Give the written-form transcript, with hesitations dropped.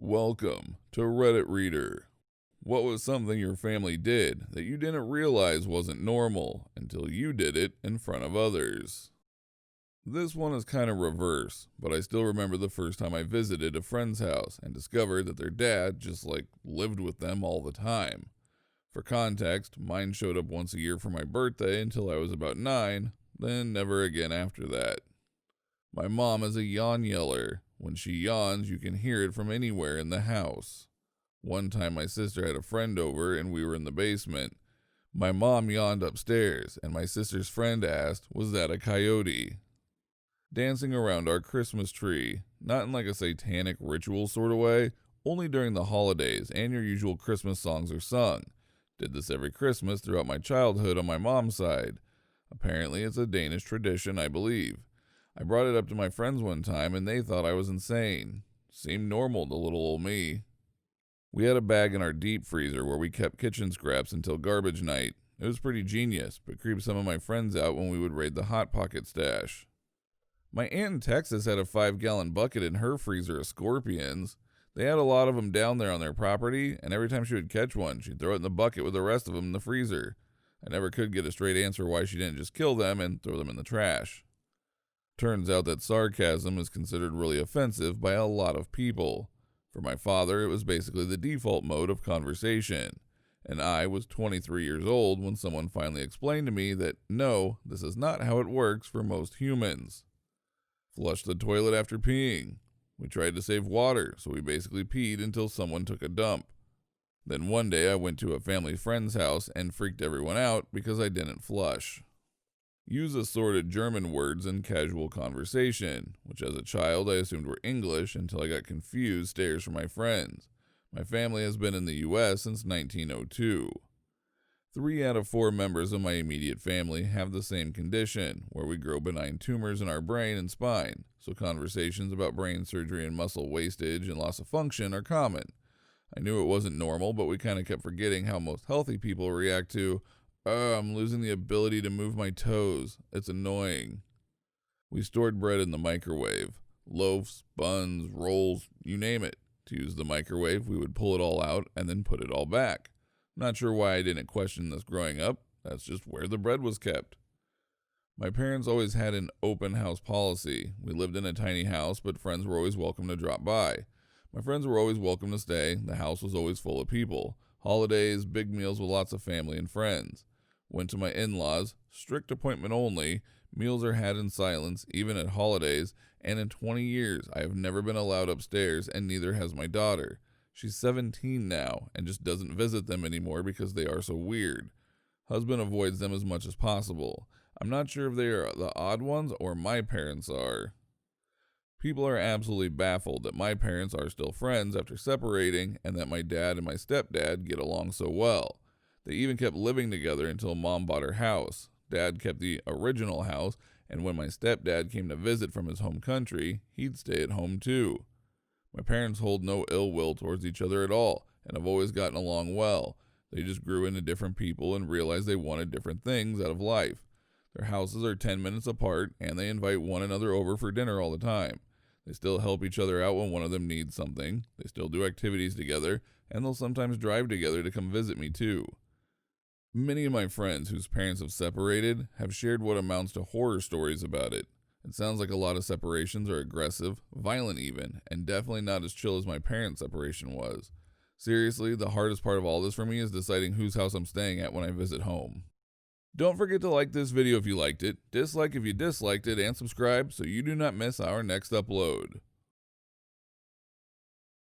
Welcome to Reddit Reader. What was something your family did that you didn't realize wasn't normal until you did it in front of others? This one is kind of reverse, but I still remember the first time I visited a friend's house and discovered that their dad just lived with them all the time. For context, mine showed up once a year for my birthday until I was about 9, then never again after that. My mom is a yawn yeller. When she yawns, you can hear it from anywhere in the house. One time my sister had a friend over and we were in the basement. My mom yawned upstairs and my sister's friend asked, "Was that a coyote?" Dancing around our Christmas tree, not in a satanic ritual sort of way, only during the holidays and your usual Christmas songs are sung. Did this every Christmas throughout my childhood on my mom's side. Apparently it's a Danish tradition, I believe. I brought it up to my friends one time and they thought I was insane. Seemed normal to little old me. We had a bag in our deep freezer where we kept kitchen scraps until garbage night. It was pretty genius, but creeped some of my friends out when we would raid the Hot Pocket stash. My aunt in Texas had a 5-gallon bucket in her freezer of scorpions. They had a lot of them down there on their property, and every time she would catch one, she'd throw it in the bucket with the rest of them in the freezer. I never could get a straight answer why she didn't just kill them and throw them in the trash. Turns out that sarcasm is considered really offensive by a lot of people. For my father, it was basically the default mode of conversation. And I was 23 years old when someone finally explained to me that no, this is not how it works for most humans. Flush the toilet after peeing. We tried to save water, so we basically peed until someone took a dump. Then one day I went to a family friend's house and freaked everyone out because I didn't flush. Use assorted German words in casual conversation, which as a child I assumed were English until I got confused stares from my friends. My family has been in the US since 1902. 3 out of 4 members of my immediate family have the same condition, where we grow benign tumors in our brain and spine, so conversations about brain surgery and muscle wastage and loss of function are common. I knew it wasn't normal, but we kind of kept forgetting how most healthy people react to, I'm losing the ability to move my toes. It's annoying. We stored bread in the microwave. Loaves, buns, rolls, you name it. To use the microwave, we would pull it all out and then put it all back. Not sure why I didn't question this growing up. That's just where the bread was kept. My parents always had an open house policy. We lived in a tiny house, but friends were always welcome to drop by. My friends were always welcome to stay. The house was always full of people. Holidays, big meals with lots of family and friends. Went to my in-laws, strict appointment only. Meals are had in silence, even at holidays, and in 20 years I have never been allowed upstairs, and neither has my daughter. She's 17 now, and just doesn't visit them anymore because they are so weird. Husband avoids them as much as possible. I'm not sure if they are the odd ones or my parents are. People are absolutely baffled that my parents are still friends after separating and that my dad and my stepdad get along so well. They even kept living together until Mom bought her house. Dad kept the original house, and when my stepdad came to visit from his home country, he'd stay at home too. My parents hold no ill will towards each other at all, and have always gotten along well. They just grew into different people and realized they wanted different things out of life. Their houses are 10 minutes apart, and they invite one another over for dinner all the time. They still help each other out when one of them needs something. They still do activities together, and they'll sometimes drive together to come visit me too. Many of my friends whose parents have separated have shared what amounts to horror stories about it. It sounds like a lot of separations are aggressive, violent even, and definitely not as chill as my parents' separation was. Seriously, the hardest part of all this for me is deciding whose house I'm staying at when I visit home. Don't forget to like this video if you liked it, dislike if you disliked it, and subscribe so you do not miss our next upload.